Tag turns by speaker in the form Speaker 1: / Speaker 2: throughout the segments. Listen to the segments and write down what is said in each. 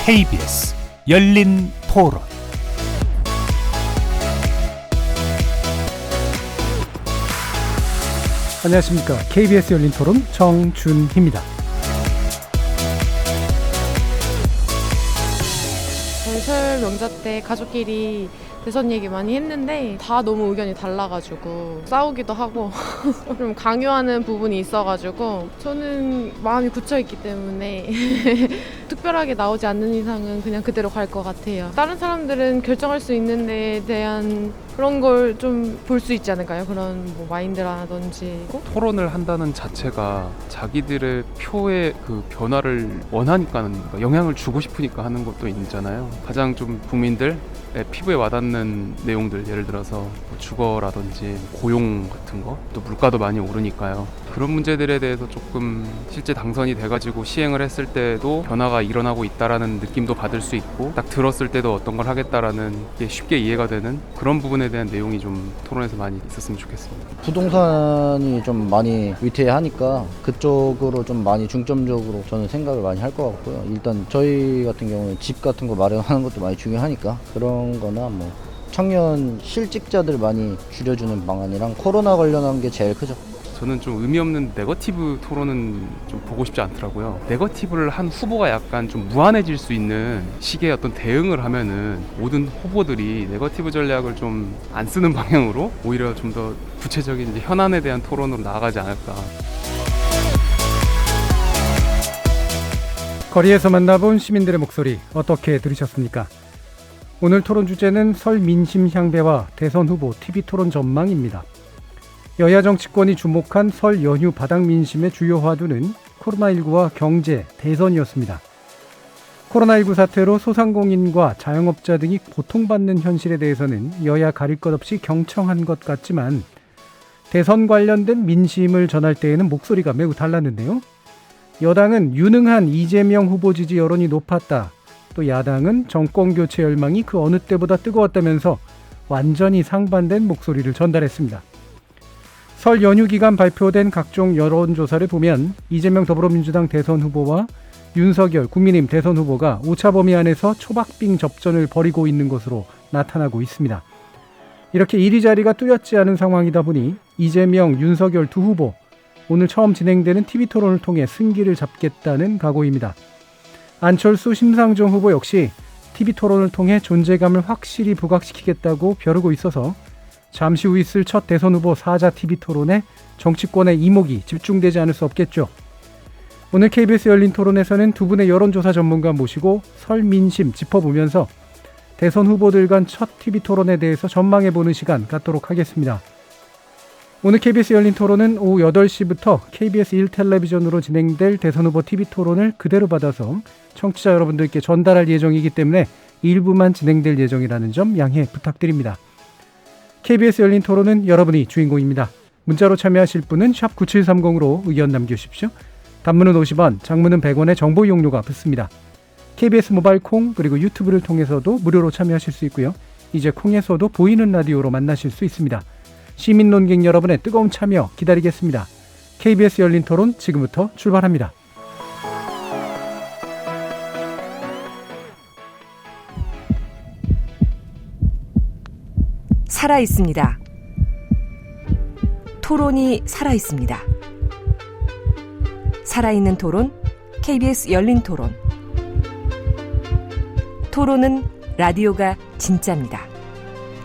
Speaker 1: KBS 열린 토론.
Speaker 2: 안녕하십니까. KBS 열린 토론 정준희입니다.
Speaker 3: 저희 설 명절 때 가족끼리 대선 얘기 많이 했는데 다 너무 의견이 달라가지고 싸우기도 하고 좀 강요하는 부분이 있어가지고 저는 마음이 굳혀있기 때문에 특별하게 나오지 않는 이상은 그냥 그대로 갈 것 같아요. 다른 사람들은 결정할 수 있는 데에 대한 그런 걸 좀 볼 수 있지 않을까요? 그런 뭐 마인드라든지.
Speaker 4: 토론을 한다는 자체가 자기들의 표의 그 변화를 원하니까 영향을 주고 싶으니까 하는 것도 있잖아요. 가장 좀 국민들 피부에 와닿는 내용들, 예를 들어서 뭐 주거라든지 고용 같은 거, 또 물가도 많이 오르니까요. 그런 문제들에 대해서 조금 실제 당선이 돼가지고 시행을 했을 때도 변화가 일어나고 있다라는 느낌도 받을 수 있고, 딱 들었을 때도 어떤 걸 하겠다라는 게 쉽게 이해가 되는 그런 부분에 대한 내용이 좀 토론에서 많이 있었으면 좋겠습니다.
Speaker 5: 부동산이 좀 많이 위태하니까 그쪽으로 좀 많이 중점적으로 저는 생각을 많이 할 것 같고요. 일단 저희 같은 경우는 집 같은 거 마련하는 것도 많이 중요하니까 그런 거나 뭐 청년 실직자들 많이 줄여주는 방안이랑 코로나 관련한 게 제일 크죠.
Speaker 4: 저는 좀 의미 없는 네거티브 토론은 좀 보고 싶지 않더라고요. 네거티브를 한 후보가 약간 좀 무한해질 수 있는 식의 어떤 대응을 하면은 모든 후보들이 네거티브 전략을 좀 안 쓰는 방향으로 오히려 좀 더 구체적인 이제 현안에 대한 토론으로 나아가지 않을까.
Speaker 2: 거리에서 만나본 시민들의 목소리 어떻게 들으셨습니까? 오늘 토론 주제는 설 민심 향배와 대선 후보 TV 토론 전망입니다. 여야 정치권이 주목한 설 연휴 바닥 민심의 주요 화두는 코로나19와 경제, 대선이었습니다. 코로나19 사태로 소상공인과 자영업자 등이 고통받는 현실에 대해서는 여야 가릴 것 없이 경청한 것 같지만 대선 관련된 민심을 전할 때에는 목소리가 매우 달랐는데요. 여당은 유능한 이재명 후보 지지 여론이 높았다. 또 야당은 정권교체 열망이 그 어느 때보다 뜨거웠다면서 완전히 상반된 목소리를 전달했습니다. 설 연휴 기간 발표된 각종 여론조사를 보면 이재명 더불어민주당 대선 후보와 윤석열 국민의힘 대선 후보가 오차 범위 안에서 초박빙 접전을 벌이고 있는 것으로 나타나고 있습니다. 이렇게 이리자리가 뚜렷지 않은 상황이다 보니 이재명, 윤석열 두 후보 오늘 처음 진행되는 TV토론을 통해 승기를 잡겠다는 각오입니다. 안철수, 심상정 후보 역시 TV토론을 통해 존재감을 확실히 부각시키겠다고 벼르고 있어서 잠시 후 있을 첫 대선 후보 4자 TV토론에 정치권의 이목이 집중되지 않을 수 없겠죠. 오늘 KBS 열린 토론에서는 두 분의 여론조사 전문가 모시고 설 민심 짚어보면서 대선 후보들 간 첫 TV토론에 대해서 전망해보는 시간 갖도록 하겠습니다. 오늘 KBS 열린 토론은 오후 8시부터 KBS 1텔레비전으로 진행될 대선 후보 TV토론을 그대로 받아서 청취자 여러분들께 전달할 예정이기 때문에 일부만 진행될 예정이라는 점 양해 부탁드립니다. KBS 열린 토론은 여러분이 주인공입니다. 문자로 참여하실 분은 샵 9730으로 의견 남겨주십시오. 단문은 50원, 장문은 100원의 정보 이용료가 붙습니다. KBS 모바일 콩 그리고 유튜브를 통해서도 무료로 참여하실 수 있고요. 이제 콩에서도 보이는 라디오로 만나실 수 있습니다. 시민 논객 여러분의 뜨거운 참여 기다리겠습니다. KBS 열린 토론 지금부터 출발합니다.
Speaker 6: 살아있습니다. 토론이 살아있습니다. 살아있는 토론, KBS 열린 토론. 토론은 라디오가 진짜입니다.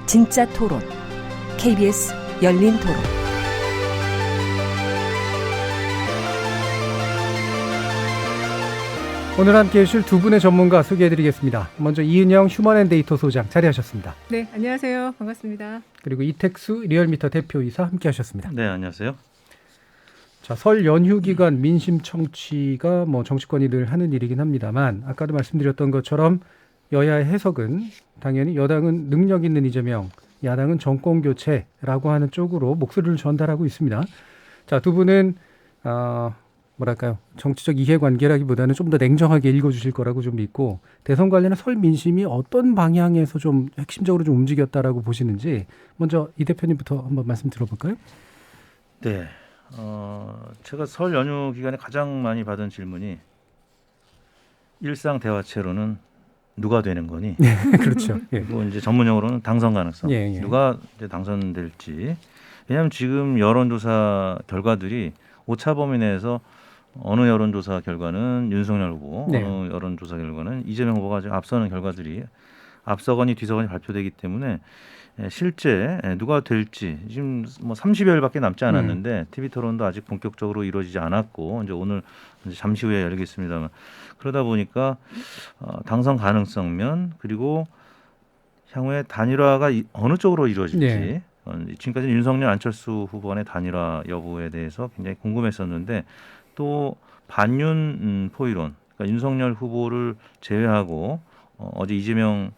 Speaker 6: 진짜 토론, KBS 열린 토론.
Speaker 2: 오늘 함께해 주실 두 분의 전문가 소개해드리겠습니다. 먼저 이은영 휴먼앤데이터 소장 자리하셨습니다.
Speaker 7: 네, 안녕하세요. 반갑습니다.
Speaker 2: 그리고 이택수 리얼미터 대표이사 함께하셨습니다.
Speaker 8: 네, 안녕하세요.
Speaker 2: 자, 설 연휴 기간 민심 청취가 정치권이 늘 하는 일이긴 합니다만 아까도 말씀드렸던 것처럼 여야의 해석은 당연히 여당은 능력 있는 이재명, 야당은 정권 교체라고 하는 쪽으로 목소리를 전달하고 있습니다. 자, 두 분은 정치적 이해관계라기보다는 좀 더 냉정하게 읽어주실 거라고 좀 믿고 대선 관련한 설 민심이 어떤 방향에서 좀 핵심적으로 좀 움직였다라고 보시는지 먼저 이 대표님부터 한번 말씀 들어볼까요?
Speaker 8: 네, 제가 설 연휴 기간에 가장 많이 받은 질문이 일상 대화체로는 누가 되는 거니?
Speaker 2: 그렇죠. 예.
Speaker 8: 그리고 이제 전문용어로는 당선 가능성.
Speaker 2: 예, 예.
Speaker 8: 누가 이제 당선될지. 왜냐하면 지금 여론조사 결과들이 오차 범위 내에서 어느 여론조사 결과는 윤석열 후보,
Speaker 2: 네.
Speaker 8: 어느 여론조사 결과는 이재명 후보가 지금 앞서는 결과들이 앞서거니 뒤서거니 발표되기 때문에 실제 누가 될지 지금 뭐 30여일밖에 남지 않았는데 TV 토론도 아직 본격적으로 이루어지지 않았고 이제 오늘 이제 잠시 후에 열리겠습니다만 그러다 보니까 당선 가능성면 그리고 향후에 단일화가 어느 쪽으로 이루어질지
Speaker 2: 네.
Speaker 8: 지금까지 윤석열 안철수 후보 간의 단일화 여부에 대해서 굉장히 궁금했었는데 또 반윤 포이론 그러니까 윤석열 후보를 제외하고 어제 이재명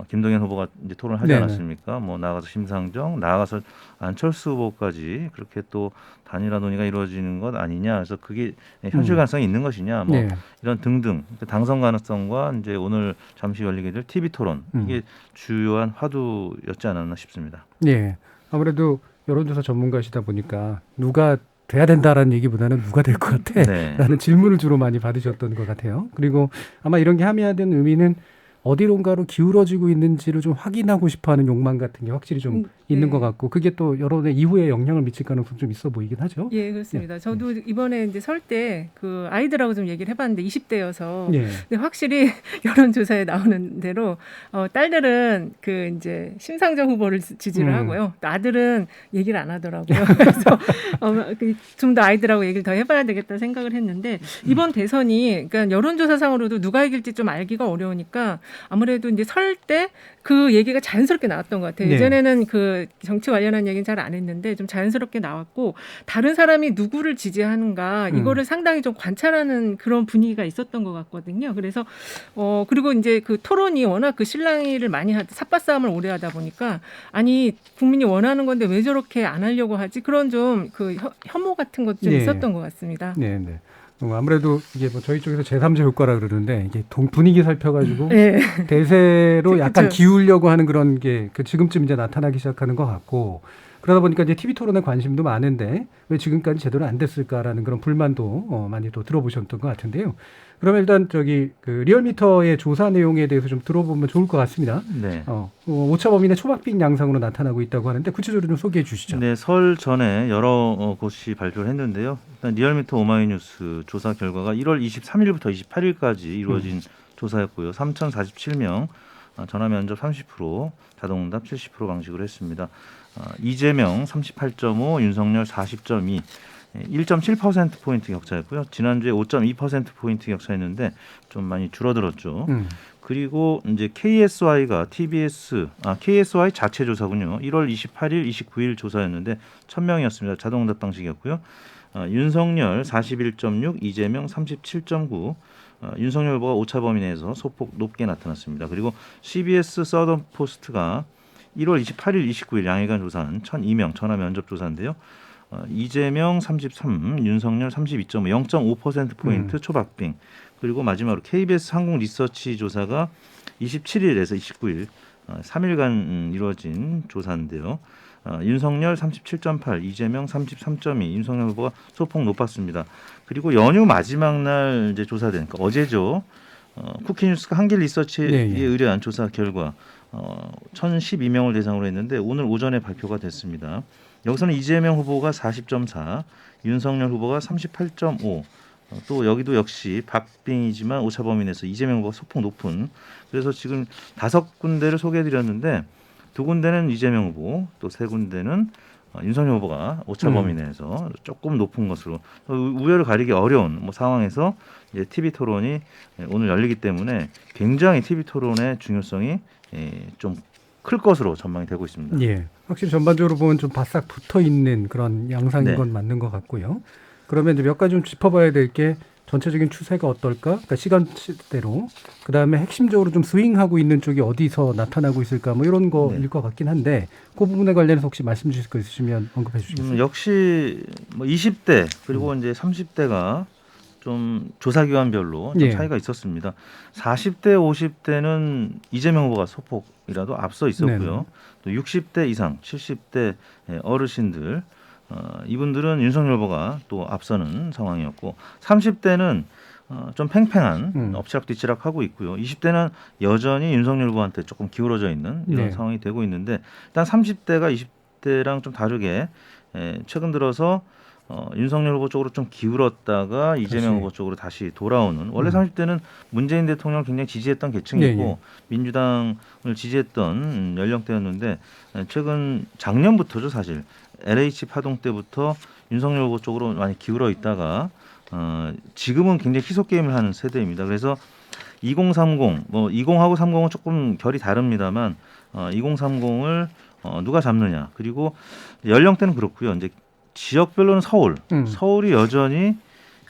Speaker 8: 김동연 후보가 이제 토론을 하지
Speaker 2: 네네.
Speaker 8: 않았습니까? 뭐 나아가서 심상정, 나아가서 안철수 후보까지 그렇게 또 단일화 논의가 이루어지는 것 아니냐? 그래서 그게 현실 가능성이 있는 것이냐? 뭐
Speaker 2: 네.
Speaker 8: 이런 등등 당선 가능성과 이제 오늘 잠시 열리게 될 TV 토론 이게 주요한 화두였지 않았나 싶습니다.
Speaker 2: 예. 아무래도 여론조사 전문가시다 보니까 누가 돼야 된다라는 얘기보다는 누가 될 것 같아?
Speaker 8: 네.
Speaker 2: 라는 질문을 주로 많이 받으셨던 것 같아요. 그리고 아마 이런 게 함의하는 의미는 어디론가로 기울어지고 있는지를 좀 확인하고 싶어하는 욕망 같은 게 확실히 좀 있는
Speaker 7: 네.
Speaker 2: 것 같고 그게 또 여론의 이후에 영향을 미칠 가능성 좀 있어 보이긴 하죠.
Speaker 7: 예, 그렇습니다. 저도 이번에 이제 설 때 그 아이들하고 좀 얘기를 해봤는데 20대여서
Speaker 2: 예.
Speaker 7: 근데 확실히 여론조사에 나오는 대로 딸들은 그 이제 심상정 후보를 지지를 하고요. 또 아들은 얘기를 안 하더라고요. 그래서 좀 더 아이들하고 얘기를 더 해봐야 되겠다 생각을 했는데 이번 대선이 그러니까 여론조사상으로도 누가 이길지 좀 알기가 어려우니까 아무래도 이제 설 때 그 얘기가 자연스럽게 나왔던 것 같아요.
Speaker 2: 네.
Speaker 7: 예전에는 그 정치 관련한 얘기는 잘 안 했는데 좀 자연스럽게 나왔고 다른 사람이 누구를 지지하는가 이거를 상당히 좀 관찰하는 그런 분위기가 있었던 것 같거든요. 그래서 그리고 이제 그 토론이 워낙 그 실랑이를 많이 삿바싸움을 오래 하다 보니까 아니 국민이 원하는 건데 왜 저렇게 안 하려고 하지 그런 좀 그 혐오 같은 것도 좀
Speaker 2: 네.
Speaker 7: 있었던 것 같습니다.
Speaker 2: 네, 네. 아무래도 이게 뭐 저희 쪽에서 제3자 효과라 그러는데 이게 분위기 살펴가지고
Speaker 7: 네.
Speaker 2: 대세로 약간
Speaker 7: 그쵸.
Speaker 2: 기울려고 하는 그런 게 그 지금쯤 이제 나타나기 시작하는 것 같고 그러다 보니까 이제 TV 토론에 관심도 많은데 왜 지금까지 제대로 안 됐을까라는 그런 불만도 많이 또 들어보셨던 것 같은데요. 그러면 일단 저기 그 리얼미터의 조사 내용에 대해서 좀 들어보면 좋을 것 같습니다.
Speaker 8: 네.
Speaker 2: 오차 범위의 초박빙 양상으로 나타나고 있다고 하는데 구체적으로 좀 소개해 주시죠.
Speaker 8: 네, 설 전에 여러 곳이 발표를 했는데요. 일단 리얼미터 오마이뉴스 조사 결과가 1월 23일부터 28일까지 이루어진 조사였고요. 3,047명, 전화 면접 30%, 자동응답 70% 방식으로 했습니다. 이재명 38.5, 윤석열 40.2, 1.7%포인트 격차였고요. 지난주에 5.2%포인트 격차였는데 좀 많이 줄어들었죠. 그리고 이제 KSY가 KSY 자체 조사군요. 1월 28일, 29일 조사였는데 1,000명이었습니다. 자동응답 방식이었고요. 윤석열 41.6, 이재명 37.9, 윤석열 후보가 오차 범위 내에서 소폭 높게 나타났습니다. 그리고 CBS 서던 포스트가 1월 28일, 29일 양일간 조사한 1,002명 전화 면접 조사인데요. 이재명 33, 윤석열 32.5, 0.5%포인트 초박빙. 그리고 마지막으로 KBS 한국 리서치 조사가 27일에서 29일 3일간 이루어진 조사인데요. 윤석열 37.8, 이재명 33.2, 윤석열 후보가 소폭 높았습니다. 그리고 연휴 마지막 날 이제 조사된 그러니까 어제죠. 쿠키뉴스가 한길 리서치에 의뢰한 조사 결과 1,012명을 대상으로 했는데 오늘 오전에 발표가 됐습니다. 여기서는 이재명 후보가 40.4, 윤석열 후보가 38.5, 또 여기도 역시 박빙이지만 오차 범위 내에서 이재명 후보가 소폭 높은 그래서 지금 5군데를 소개해드렸는데 2군데는 이재명 후보, 또 3군데는 윤석열 후보가 오차 범위 내에서 조금 높은 것으로 우열을 가리기 어려운 상황에서 이제 TV 토론이 오늘 열리기 때문에 굉장히 TV 토론의 중요성이 좀 클 것으로 전망이 되고 있습니다.
Speaker 2: 예, 확실히 전반적으로 보면 좀 바싹 붙어 있는 그런 양상인
Speaker 8: 네.
Speaker 2: 건 맞는 것 같고요. 그러면 이제 몇 가지 좀 짚어봐야 될 게 전체적인 추세가 어떨까? 그러니까 시간대로 그 다음에 핵심적으로 좀 스윙하고 있는 쪽이 어디서 나타나고 있을까? 뭐 이런 거일 것 같긴 한데 그 부분에 관련해서 혹시 말씀 주실 거 있으시면 언급해 주시겠어요?
Speaker 8: 역시 20대 그리고 이제 30대가 좀 조사 기관별로 좀 차이가 있었습니다. 40대, 50대는 이재명 후보가 소폭이라도 앞서 있었고요. 또 60대 이상, 70대 어르신들 이분들은 윤석열 후보가 또 앞서는 상황이었고 30대는 좀 팽팽한 엎치락뒤치락하고 있고요. 20대는 여전히 윤석열 후보한테 조금 기울어져 있는 이런
Speaker 2: 네.
Speaker 8: 상황이 되고 있는데 일단 30대가 20대랑 좀 다르게 최근 들어서 윤석열 후보 쪽으로 좀 기울었다가 이재명 후보 쪽으로 다시 돌아오는 원래 30대는 문재인 대통령을 굉장히 지지했던 계층이고
Speaker 2: 예, 예.
Speaker 8: 민주당을 지지했던 연령대였는데 최근 작년부터죠 사실 LH 파동 때부터 윤석열 후보 쪽으로 많이 기울어 있다가 지금은 굉장히 희소 게임을 하는 세대입니다. 그래서 2030, 뭐 20하고 30은 조금 결이 다릅니다만 2030을 누가 잡느냐. 그리고 연령대는 그렇고요. 이제 지역별로는 서울이 여전히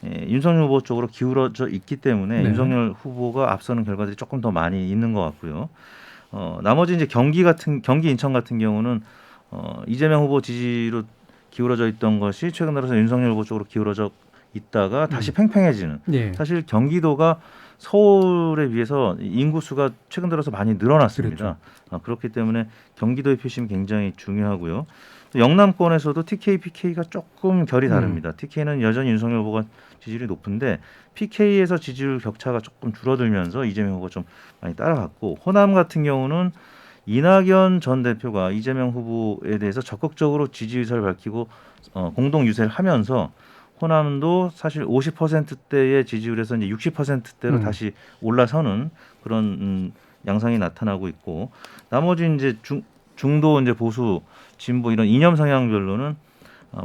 Speaker 8: 윤석열 후보 쪽으로 기울어져 있기 때문에
Speaker 2: 네.
Speaker 8: 윤석열 후보가 앞서는 결과들이 조금 더 많이 있는 것 같고요. 나머지 이제 경기 인천 같은 경우는 이재명 후보 지지로 기울어져 있던 것이 최근 들어서 윤석열 후보 쪽으로 기울어져 있다가 다시 팽팽해지는.
Speaker 2: 예.
Speaker 8: 사실 경기도가 서울에 비해서 인구수가 최근 들어서 많이 늘어났습니다. 그렇기 때문에 경기도의 표심이 굉장히 중요하고요. 또 영남권에서도 TK, PK가 조금 결이 다릅니다. TK는 여전히 윤석열 후보가 지지율이 높은데 PK에서 지지율 격차가 조금 줄어들면서 이재명 후보가 좀 많이 따라갔고 호남 같은 경우는 이낙연 전 대표가 이재명 후보에 대해서 적극적으로 지지 의사를 밝히고 공동 유세를 하면서 호남도 사실 50%대의 지지율에서 이제 60%대로 다시 올라서는 그런 양상이 나타나고 있고 나머지 이제 중도 이제 보수 진보 이런 이념 성향별로는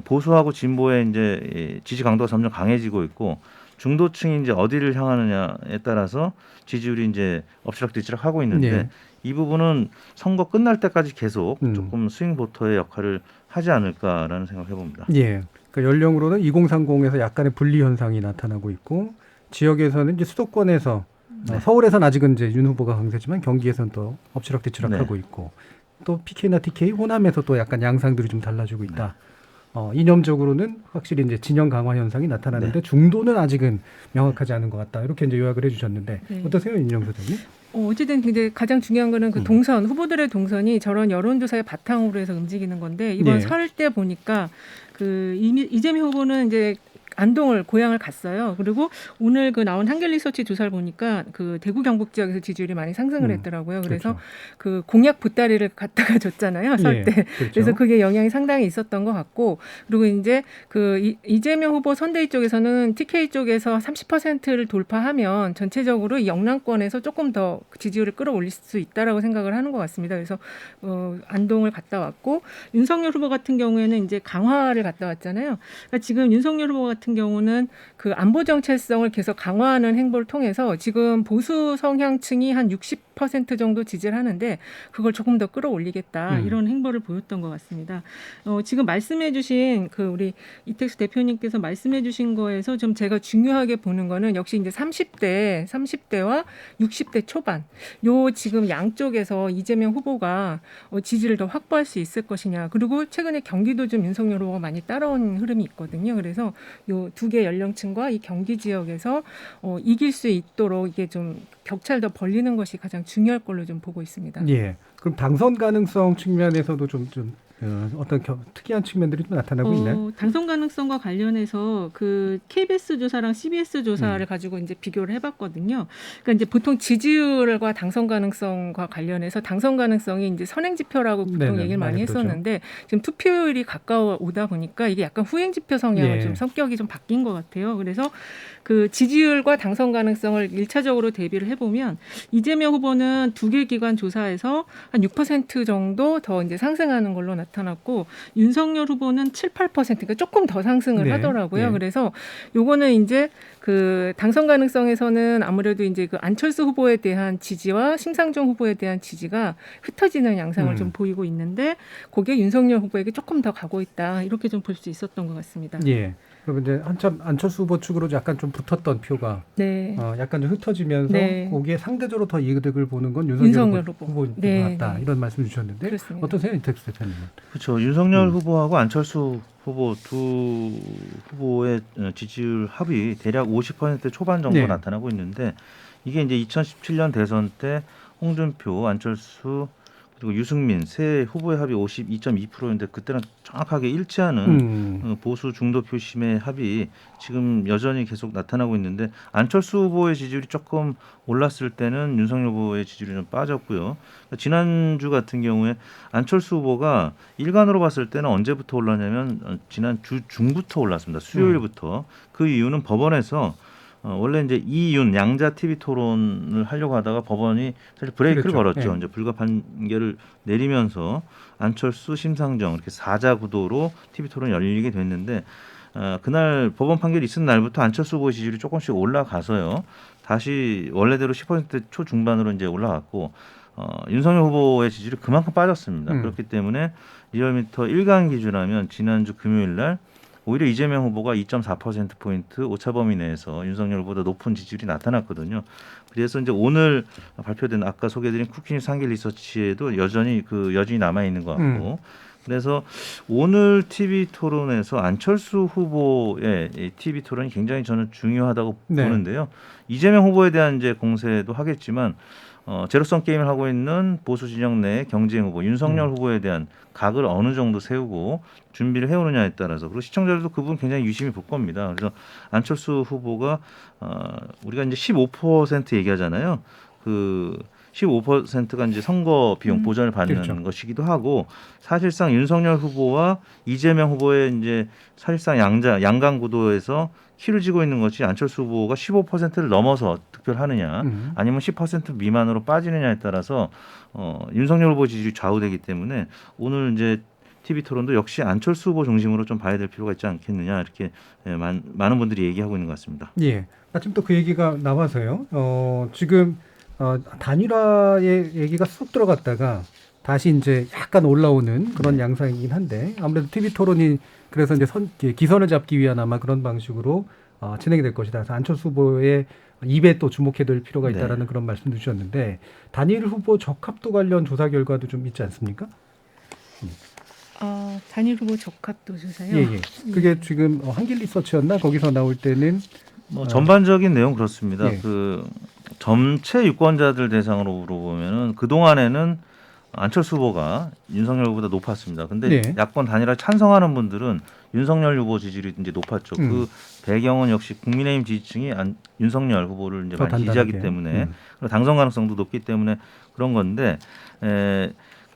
Speaker 8: 보수하고 진보의 이제 지지 강도가 점점 강해지고 있고 중도층이 이제 어디를 향하느냐에 따라서 지지율이 이제 엎치락뒤치락 하고 있는데
Speaker 2: 네.
Speaker 8: 이 부분은 선거 끝날 때까지 계속 조금 스윙 보터의 역할을 하지 않을까라는 생각을 해봅니다.
Speaker 2: 예. 그러니까 연령으로는 2030에서 약간의 분리 현상이 나타나고 있고 지역에서는 이제 수도권에서 서울에서는 아직은 이제 윤 후보가 강세지만 경기에서는 또 엎치락뒤치락하고 있고 또 PK나 TK 호남에서 또 약간 양상들이 좀 달라지고 있다. 이념적으로는 확실히 이제 진영 강화 현상이 나타나는데 중도는 아직은 명확하지 않은 것 같다. 이렇게 이제 요약을 해주셨는데
Speaker 7: 네.
Speaker 2: 어떠세요, 인영 소장님?
Speaker 7: 어쨌든 굉장히 가장 중요한 거는 그 동선 후보들의 동선이 저런 여론조사의 바탕으로 해서 움직이는 건데 이번
Speaker 2: 네.
Speaker 7: 설 때 보니까 그 이재명 후보는 이제 안동을 고향을 갔어요. 그리고 오늘 그 나온 한길리서치 조사를 보니까 그 대구 경북 지역에서 지지율이 많이 상승을 했더라고요. 그래서
Speaker 2: 그렇죠.
Speaker 7: 그 공약 보따리를 갖다가 줬잖아요. 설
Speaker 2: 예,
Speaker 7: 때.
Speaker 2: 그렇죠.
Speaker 7: 그래서 그게 영향이 상당히 있었던 것 같고 그리고 이제 그 이재명 후보 선대위 쪽에서는 TK 쪽에서 30%를 돌파하면 전체적으로 이 영남권에서 조금 더 지지율을 끌어올릴 수 있다라고 생각을 하는 것 같습니다. 그래서 안동을 갔다 왔고 윤석열 후보 같은 경우에는 이제 강화를 갔다 왔잖아요. 그러니까 지금 윤석열 후보 같은 경우는 그 안보 정체성을 계속 강화하는 행보를 통해서 지금 보수 성향층이 한 60% 정도 지지를 하는데 그걸 조금 더 끌어올리겠다 이런 행보를 보였던 것 같습니다. 지금 말씀해주신 그 우리 이택수 대표님께서 말씀해주신 거에서 좀 제가 중요하게 보는 거는 역시 이제 30대와 60대 초반 요 지금 양쪽에서 이재명 후보가 지지를 더 확보할 수 있을 것이냐 그리고 최근에 경기도 좀 윤석열 후보가 많이 따라온 흐름이 있거든요. 그래서 요 두 개 연령층과 이 경기 지역에서 이길 수 있도록 이게 좀 격차를 더 벌리는 것이 가장 중요할 걸로 좀 보고 있습니다.
Speaker 2: 예. 그럼 당선 가능성 측면에서도 좀 어떤 특이한 측면들이 좀 나타나고 있나요?
Speaker 7: 당선 가능성과 관련해서 그 KBS 조사랑 CBS 조사를 가지고 이제 비교를 해봤거든요. 그러니까 이제 보통 지지율과 당선 가능성과 관련해서 당선 가능성이 이제 선행 지표라고 보통
Speaker 2: 네네,
Speaker 7: 얘기를 많이
Speaker 2: 많이 그러죠.
Speaker 7: 했었는데 지금 투표율이 가까워 오다 보니까 이게 약간 후행 지표 성향을
Speaker 2: 예.
Speaker 7: 좀 성격이 좀 바뀐 것 같아요. 그래서 그 지지율과 당선 가능성을 1차적으로 대비를 해보면 이재명 후보는 두 개 기관 조사에서 한 6% 정도 더 이제 상승하는 걸로 나타났고 윤석열 후보는 7, 8% 그러니까 조금 더 상승을
Speaker 2: 네.
Speaker 7: 하더라고요.
Speaker 2: 네.
Speaker 7: 그래서 요거는 이제 그 당선 가능성에서는 아무래도 이제 그 안철수 후보에 대한 지지와 심상정 후보에 대한 지지가 흩어지는 양상을 좀 보이고 있는데 그게 윤석열 후보에게 조금 더 가고 있다. 이렇게 좀 볼 수 있었던 것 같습니다.
Speaker 2: 예. 그럼 이제 한참 안철수 후보 측으로 약간 좀 붙었던 표가
Speaker 7: 네.
Speaker 2: 약간 좀 흩어지면서
Speaker 7: 네.
Speaker 2: 거기에 상대적으로 더 이득을 보는 건
Speaker 7: 윤석열
Speaker 2: 윤석열
Speaker 7: 후보.
Speaker 2: 후보인 것
Speaker 7: 네,
Speaker 2: 같다.
Speaker 7: 네.
Speaker 2: 이런 말씀 주셨는데
Speaker 7: 그렇습니다.
Speaker 2: 어떠세요, 이택수 대표님은?
Speaker 8: 그렇죠. 윤석열 후보하고 안철수 후보 두 후보의 지지율 합이 대략 50% 초반 정도
Speaker 2: 네.
Speaker 8: 나타나고 있는데 이게 이제 2017년 대선 때 홍준표, 안철수 그리고 유승민 새 후보의 합이 52.2%인데 그때랑 정확하게 일치하는 보수 중도 표심의 합이 지금 여전히 계속 나타나고 있는데 안철수 후보의 지지율이 조금 올랐을 때는 윤석열 후보의 지지율이 좀 빠졌고요. 지난주 같은 경우에 안철수 후보가 일간으로 봤을 때는 언제부터 올랐냐면 지난 주 중부터 올랐습니다. 수요일부터. 그 이유는 법원에서 원래 이제 이윤 양자 TV 토론을 하려고 하다가 법원이 사실 브레이크를
Speaker 2: 그렇죠.
Speaker 8: 걸었죠. 이제 불가 판결을 내리면서 안철수, 심상정 이렇게 4자 구도로 TV 토론이 열리게 됐는데 그날 법원 판결이 있은 날부터 안철수 후보의 지지율이 조금씩 올라가서요. 다시 원래대로 10% 초중반으로 이제 올라갔고 윤석열 후보의 지지율이 그만큼 빠졌습니다. 그렇기 때문에 리얼미터 1간 기준하면 지난주 금요일 날 오히려 이재명 후보가 2.4%포인트 오차 범위 내에서 윤석열 후보보다 높은 지지율이 나타났거든요. 그래서 이제 오늘 발표된 아까 소개해드린 쿠키뉴스 한길 리서치에도 여전히 그 여진이 남아있는 것 같고 그래서 오늘 TV 토론에서 안철수 후보의 이 TV 토론이 굉장히 저는 중요하다고 보는데요. 이재명 후보에 대한 이제 공세도 하겠지만 제로섬 게임을 하고 있는 보수 진영 내 경쟁 후보 윤석열 후보에 대한 각을 어느 정도 세우고 준비를 해오느냐에 따라서 그리고 시청자들도 그 부분 굉장히 유심히 볼 겁니다. 그래서 안철수 후보가 우리가 이제 15% 얘기하잖아요. 그 15%가 이제 선거 비용 보전을 받는
Speaker 2: 그렇죠.
Speaker 8: 것이기도 하고 사실상 윤석열 후보와 이재명 후보의 이제 사실상 양강 구도에서 키를 쥐고 있는 것이 안철수 후보가 15%를 넘어서 득표하느냐 아니면 10% 미만으로 빠지느냐에 따라서 윤석열 후보 지지율이 좌우되기 때문에 오늘 이제 TV 토론도 역시 안철수 후보 중심으로 좀 봐야 될 필요가 있지 않겠느냐 이렇게 많은 분들이 얘기하고 있는 것 같습니다.
Speaker 2: 예. 마침 또 그 얘기가 나와서요. 지금 단일화의 얘기가 쑥 들어갔다가 다시 이제 약간 올라오는 그런 양상이긴 한데 아무래도 TV 토론이 그래서 이제 기선을 잡기 위한 아마 그런 방식으로 진행이 될 것이다. 그래서 안철수 후보의 입에 또 주목해둘 필요가 있다라는 그런 말씀도 주셨는데 단일 후보 적합도 관련 조사 결과도 좀 있지 않습니까?
Speaker 7: 단일 후보 적합도 조사요?
Speaker 2: 예. 그게 지금 한길 리서치였나 거기서 나올 때는
Speaker 8: 전반적인 내용 그렇습니다.
Speaker 2: 예.
Speaker 8: 그 전체 유권자들 대상으로 물어보면은 그 동안에는 안철수 후보가 윤석열 후보보다 높았습니다. 근데 야권 단일화 찬성하는 분들은 윤석열 후보 지지율이 이제 높았죠. 그 배경은 역시 국민의힘 지지층이 윤석열 후보를 이제 많이 지지하기 때문에 그리고 당선 가능성도 높기 때문에 그런 건데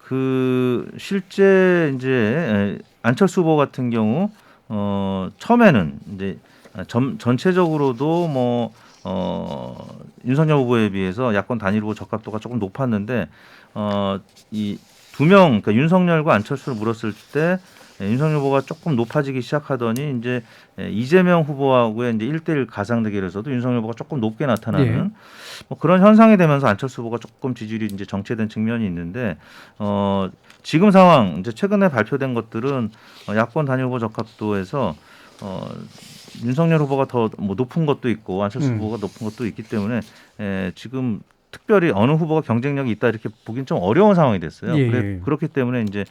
Speaker 8: 그 실제 이제 안철수 후보 같은 경우 처음에는 이제 전체적으로도 뭐 윤석열 후보에 비해서 야권 단일 후보 적합도가 조금 높았는데 이 두 명 그러니까 윤석열과 안철수를 물었을 때 윤석열 후보가 조금 높아지기 시작하더니 이제 이재명 후보하고의 이제 1대1 가상 대결에서도 윤석열 후보가 조금 높게 나타나는 뭐 그런 현상이 되면서 안철수 후보가 조금 지지율이 이제 정체된 측면이 있는데 지금 상황 이제 최근에 발표된 것들은 야권 단일 후보 적합도에서 윤석열 후보가 더 뭐 높은 것도 있고 안철수 후보가 높은 것도 있기 때문에 지금 특별히 어느 후보가 경쟁력이 있다 이렇게 보기는 좀 어려운 상황이 됐어요. 그렇기 때문에 이제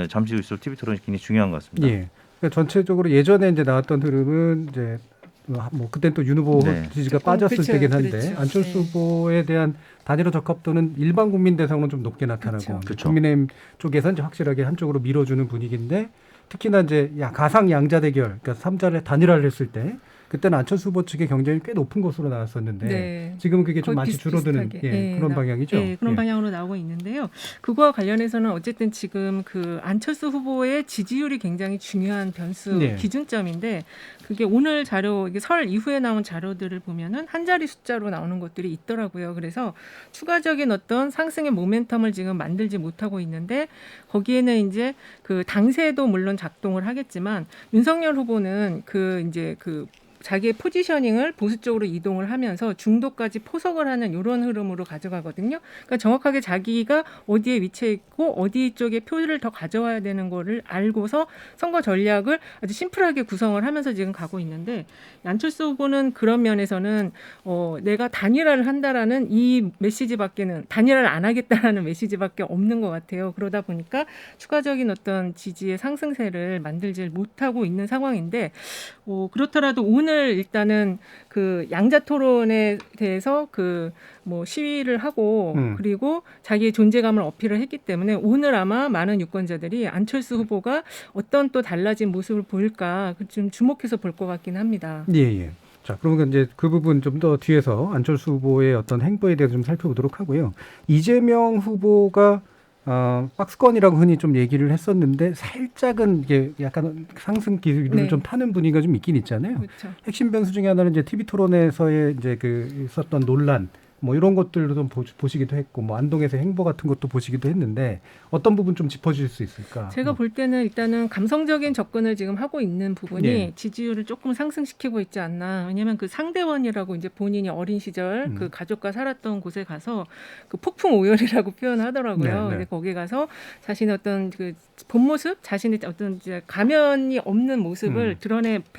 Speaker 8: 잠시 후 있을 TV 토론이 굉장히 중요한 것 같습니다.
Speaker 2: 그러니까 전체적으로 예전에 이제 나왔던 흐름은 이제 뭐 그때 또 윤 후보 지지가 빠졌을 때긴 한데 안철수 후보에 대한 단일화 적합도는 일반 국민 대상으로 좀 높게 나타나고 국민의힘 쪽에서 이제 확실하게 한쪽으로 밀어주는 분위기인데 특히나 이제 가상 양자 대결, 그러니까 3자를 단일화를 했을 때 그때는 안철수 후보 측의 경쟁이 꽤 높은 것으로 나왔었는데 지금은 그게 좀 많이 줄어드는 그런 방향이죠.
Speaker 7: 그런 방향으로 나오고 있는데요. 그거와 관련해서는 어쨌든 지금 그 안철수 후보의 지지율이 굉장히 중요한 변수 기준점인데 그게 오늘 자료 이게 설 이후에 나온 자료들을 보면은 한 자리 숫자로 나오는 것들이 있더라고요. 그래서 추가적인 어떤 상승의 모멘텀을 지금 만들지 못하고 있는데 거기에는 이제 그 당세도 물론 작동을 하겠지만 윤석열 후보는 그 이제 그 자기의 포지셔닝을 보수 쪽으로 이동을 하면서 중도까지 포석을 하는 이런 흐름으로 가져가거든요. 그러니까 정확하게 자기가 어디에 위치해 있고 어디 쪽에 표를 더 가져와야 되는 거를 알고서 선거 전략을 아주 심플하게 구성을 하면서 지금 가고 있는데 안철수 후보는 그런 면에서는 내가 단일화를 한다라는 이 메시지밖에는 단일화를 안 하겠다라는 메시지밖에 없는 것 같아요. 그러다 보니까 추가적인 어떤 지지의 상승세를 만들지 못하고 있는 상황인데 그렇더라도 오늘 오늘 일단은 그 양자 토론에 대해서 그 뭐 시위를 하고 그리고 자기의 존재감을 어필을 했기 때문에 오늘 아마 많은 유권자들이 안철수 후보가 어떤 또 달라진 모습을 보일까 좀 주목해서 볼 것 같긴 합니다.
Speaker 2: 예. 자, 그러면 이제 그 부분 좀 더 뒤에서 안철수 후보의 어떤 행보에 대해서 좀 살펴보도록 하고요. 이재명 후보가 박스권이라고 흔히 좀 얘기를 했었는데 살짝은 이게 약간 상승 기류를
Speaker 7: 네.
Speaker 2: 좀 타는 분위기가 좀 있긴 있잖아요.
Speaker 7: 그렇죠.
Speaker 2: 핵심 변수 중에 하나는 이제 TV 토론에서의 이제 그 있었던 논란 뭐 이런 것들도 좀 보시기도 했고 뭐 안동에서의 행보 같은 것도 보시기도 했는데 어떤 부분 좀 짚어주실 수 있을까?
Speaker 7: 제가 볼 때는 일단은 감성적인 접근을 지금 하고 있는 부분이
Speaker 2: 예.
Speaker 7: 지지율을 조금 상승시키고 있지 않나. 왜냐하면 그 상대원이라고 이제 본인이 어린 시절 그 가족과 살았던 곳에 가서 그 폭풍 오열이라고 표현하더라고요.
Speaker 2: 네, 네.
Speaker 7: 근데 거기 가서 자신의 어떤 그 본 모습, 자신의 어떤 이제 가면이 없는 모습을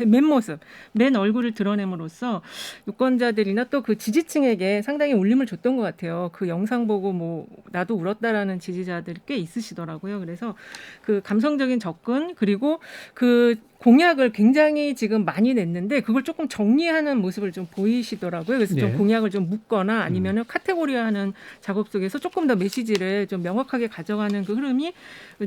Speaker 7: 맨 모습, 맨 얼굴을 드러냄으로써 유권자들이나 또 그 지지층에게 상당히 울림을 줬던 것 같아요. 그 영상 보고 뭐 나도 울었다라는 지지자들이 꽤 있으시더라고요. 그래서 그 감성적인 접근 그리고 그 공약을 굉장히 지금 많이 냈는데 그걸 조금 정리하는 모습을 좀 보이시더라고요. 그래서 좀
Speaker 2: 예.
Speaker 7: 공약을 좀 묶거나 아니면은 카테고리화하는 작업 속에서 조금 더 메시지를 좀 명확하게 가져가는 그 흐름이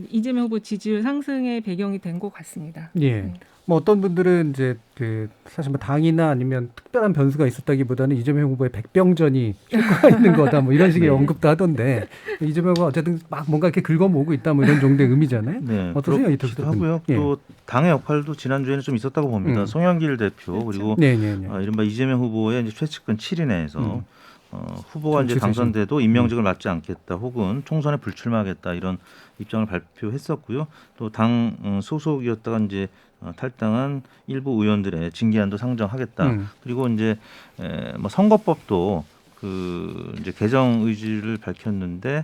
Speaker 7: 이재명 후보 지지율 상승의 배경이 된 것 같습니다.
Speaker 2: 예. 뭐 어떤 분들은 이제 그 사실 뭐 당이나 아니면 특별한 변수가 있었다기보다는 이재명 후보의 백병전이 효과가 있는 거다 뭐 이런 식의 언급도 하던데 이재명 후보가 어쨌든 막 뭔가 이렇게 긁어모으고 있다 뭐 이런 정도의 의미잖아요.
Speaker 8: 네,
Speaker 2: 어떠세요, 이태수
Speaker 8: 그렇기도
Speaker 2: 대표님?
Speaker 8: 하고요.
Speaker 2: 예.
Speaker 8: 또 당의 역할도 지난주에는 좀 있었다고 봅니다. 송영길 대표 그리고
Speaker 2: 네.
Speaker 8: 이른바 이재명 후보의 이제 최측근 7인 내에서 후보가 이제
Speaker 2: 정치
Speaker 8: 당선돼도 임명직을 맡지 않겠다 혹은 총선에 불출마하겠다 이런 입장을 발표했었고요. 또 당 소속이었다가 이제 탈당한 일부 의원들의 징계안도 상정하겠다. 그리고 이제 뭐 선거법도 그 이제 개정 의지를 밝혔는데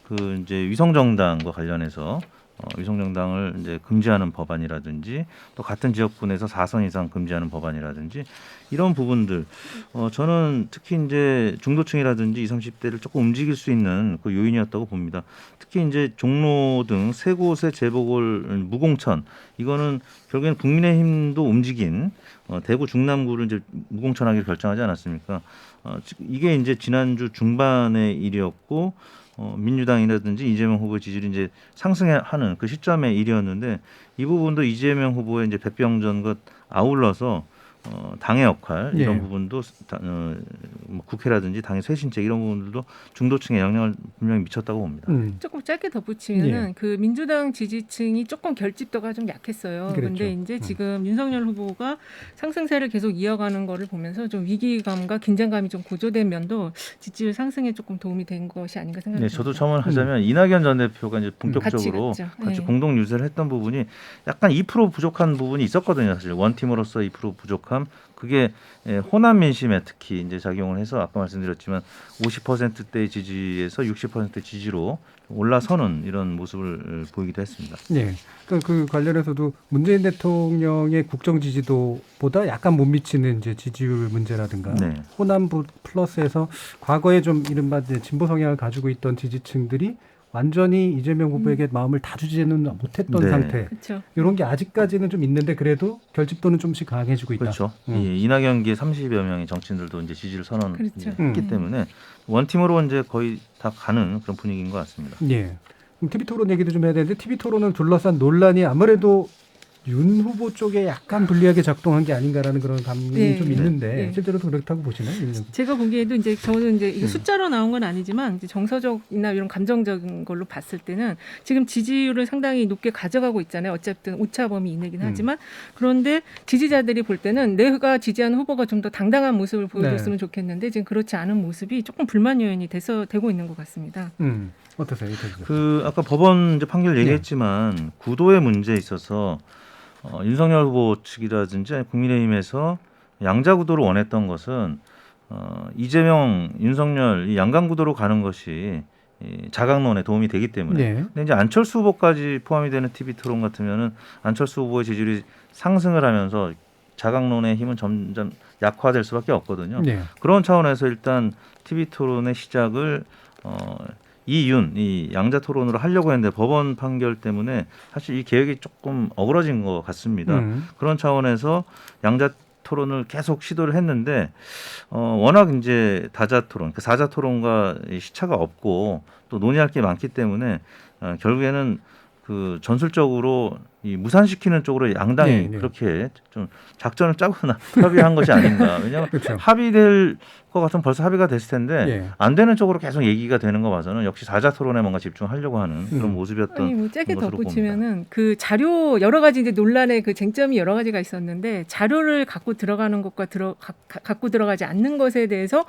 Speaker 8: 그 이제 위성정당과 관련해서 위성정당을 이제 금지하는 법안이라든지 또 같은 지역군에서 4선 이상 금지하는 법안이라든지 이런 부분들 저는 특히 이제 중도층이라든지 20, 30대를 조금 움직일 수 있는 그 요인이었다고 봅니다. 특히 이제 종로 등 세 곳의 재보궐 무공천 이거는 결국에는 국민의힘도 움직인 대구 중남구를 이제 무공천하기로 결정하지 않았습니까? 이게 이제 지난주 중반의 일이었고 민주당이라든지 이재명 후보 지지율이 이제 상승하는 그 시점의 일이었는데 이 부분도 이재명 후보의 이제 백병전과 아울러서 당의 역할 이런
Speaker 2: 예.
Speaker 8: 부분도 뭐 국회라든지 당의 쇄신책 이런 부분들도 중도층에 영향을 분명히 미쳤다고 봅니다.
Speaker 7: 조금 짧게 덧붙이면은
Speaker 2: 예.
Speaker 7: 그 민주당 지지층이 조금 결집도가 좀 약했어요.
Speaker 2: 그랬죠.
Speaker 7: 그런데 이제 지금 윤석열 후보가 상승세를 계속 이어가는 거를 보면서 좀 위기감과 긴장감이 좀 고조된 면도 지지율 상승에 조금 도움이 된 것이 아닌가 생각합니다.
Speaker 8: 네, 저도 첨언하자면 이낙연 전 대표가 이제 본격적으로 같이
Speaker 7: 네.
Speaker 8: 공동 유세를 했던 부분이 약간 2% 부족한 부분이 있었거든요. 사실 원팀으로서 2% 부족함 그게 호남 민심에 특히 이제 작용을 해서 아까 말씀드렸지만 50%대의 지지에서 60% 지지로 올라서는 이런 모습을 보이기도 했습니다.
Speaker 2: 예. 그러니까 그 관련해서도 문재인 대통령의 국정 지지도보다 약간 못 미치는 이제 지지율 문제라든가
Speaker 8: 네.
Speaker 2: 호남 플러스에서 과거에 좀 이른바 이제 진보 성향을 가지고 있던 지지층들이 완전히 이재명 후보에게 마음을 다 주지는 못했던
Speaker 8: 네.
Speaker 2: 상태.
Speaker 7: 그렇죠.
Speaker 2: 이런 게 아직까지는 좀 있는데 그래도 결집도는 좀씩 강해지고 있다.
Speaker 8: 그렇죠. 이낙연계 30여 명의 정치인들도 이제 지지를 선언했기
Speaker 7: 그렇죠.
Speaker 8: 때문에 원팀으로 이제 거의 다 가는 그런 분위기인 것 같습니다.
Speaker 2: 예. 그럼 TV 토론 얘기도 좀 해야 되는데 TV 토론을 둘러싼 논란이 아무래도 윤 후보 쪽에 약간 불리하게 작동한 게 아닌가라는 그런 감이
Speaker 7: 네.
Speaker 2: 좀 있는데
Speaker 7: 네.
Speaker 2: 실제로도 그렇다고 보시나요?
Speaker 7: 제가 보기에도 이제 저는 이제 이게 숫자로 나온 건 아니지만 이제 정서적이나 이런 감정적인 걸로 봤을 때는 지금 지지율을 상당히 높게 가져가고 있잖아요. 어쨌든 오차 범위 이내긴 하지만 그런데 지지자들이 볼 때는 내가 지지하는 후보가 좀 더 당당한 모습을 보여줬으면 좋겠는데 지금 그렇지 않은 모습이 조금 불만 요인이 되고 있는 것 같습니다.
Speaker 2: 어떠세요?
Speaker 8: 그 아까 법원 이제 판결 얘기했지만 구도의 문제에 있어서 윤석열 후보 측이라든지 국민의힘에서 양자 구도를 원했던 것은 이재명, 윤석열 이 양강 구도로 가는 것이 이 자강론에 도움이 되기 때문에.
Speaker 2: 네.
Speaker 8: 근데 이제 안철수 후보까지 포함이 되는 TV 토론 같으면은 안철수 후보의 지지율이 상승을 하면서 자강론의 힘은 점점 약화될 수밖에 없거든요.
Speaker 2: 네.
Speaker 8: 그런 차원에서 일단 TV 토론의 시작을 이 양자 토론으로 하려고 했는데 법원 판결 때문에 사실 이 계획이 조금 어그러진 것 같습니다. 그런 차원에서 양자 토론을 계속 시도를 했는데 워낙 이제 다자 토론, 그 사자 토론과 시차가 없고 또 논의할 게 많기 때문에 결국에는 그 전술적으로 이 무산시키는 쪽으로 양당이
Speaker 2: 네, 네.
Speaker 8: 그렇게 좀 작전을 짜거나 협의한 것이 아닌가. 왜냐하면
Speaker 2: 그렇죠.
Speaker 8: 합의될 것 같으면 벌써 합의가 됐을 텐데
Speaker 2: 예.
Speaker 8: 안 되는 쪽으로 계속 얘기가 되는 거 봐서는 역시 사자 토론에 뭔가 집중하려고 하는 그런 모습이었던
Speaker 7: 아니 뭐 짧게
Speaker 8: 것으로
Speaker 7: 덧붙이면은 그 자료 여러 가지 이제 논란의 그 쟁점이 여러 가지가 있었는데 자료를 갖고 들어가는 것과 갖고 들어가지 않는 것에 대해서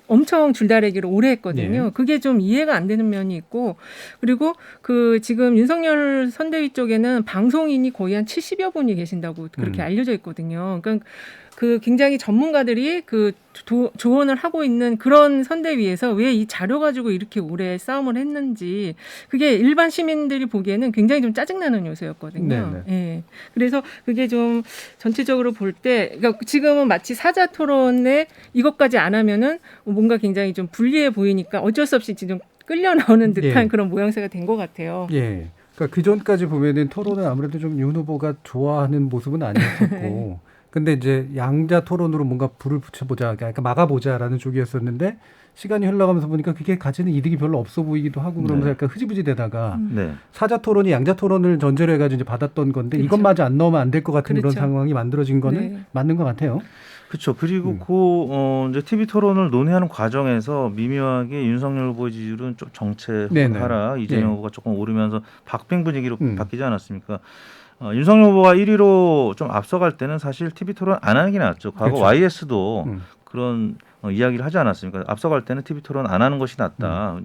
Speaker 7: 엄청 줄다리기를 오래 했거든요.
Speaker 2: 예.
Speaker 7: 그게 좀 이해가 안 되는 면이 있고 그리고 그 지금 윤석열 선대위 쪽에는 방송인이 거의 한 70여 분이 계신다고 그렇게 알려져 있거든요. 그러니까 그 굉장히 전문가들이 그 조언을 하고 있는 그런 선대위에서 왜 이 자료 가지고 이렇게 오래 싸움을 했는지 그게 일반 시민들이 보기에는 굉장히 좀 짜증나는 요소였거든요. 예. 그래서 그게 좀 전체적으로 볼 때 그러니까 지금은 마치 사자 토론에 이것까지 안 하면은 뭔가 굉장히 좀 불리해 보이니까 어쩔 수 없이 지금 끌려 나오는 듯한
Speaker 2: 예.
Speaker 7: 그런 모양새가 된 것 같아요.
Speaker 2: 예. 그러니까 그 전까지 보면은 토론은 아무래도 좀 윤 후보가 좋아하는 모습은 아니었었고, 근데 이제 양자 토론으로 뭔가 불을 붙여보자, 그러니까 막아보자라는 쪽이었었는데 시간이 흘러가면서 보니까 그게 가지는 이득이 별로 없어 보이기도 하고 그러면서
Speaker 8: 네.
Speaker 2: 약간 흐지부지되다가
Speaker 8: 네.
Speaker 2: 사자 토론이 양자 토론을 전제로 해가지고 이제 받았던 건데
Speaker 7: 그렇죠.
Speaker 2: 이것마저 안 넣으면 안 될 것 같은 그런
Speaker 7: 그렇죠.
Speaker 2: 상황이 만들어진 거는
Speaker 7: 네.
Speaker 2: 맞는 것 같아요.
Speaker 8: 그렇죠. 그리고 그 이제 TV 토론을 논의하는 과정에서 미묘하게 윤석열 후보의 지지율은 좀 정체
Speaker 2: 네네.
Speaker 8: 하락, 이재명
Speaker 2: 네.
Speaker 8: 후보가 조금 오르면서 박빙 분위기로 바뀌지 않았습니까? 윤석열 후보가 1위로 좀 앞서갈 때는 사실 TV 토론 안 하는 게 낫죠. 과거
Speaker 2: 그렇죠.
Speaker 8: YS도 그런 이야기를 하지 않았습니까? 앞서갈 때는 TV 토론 안 하는 것이 낫다.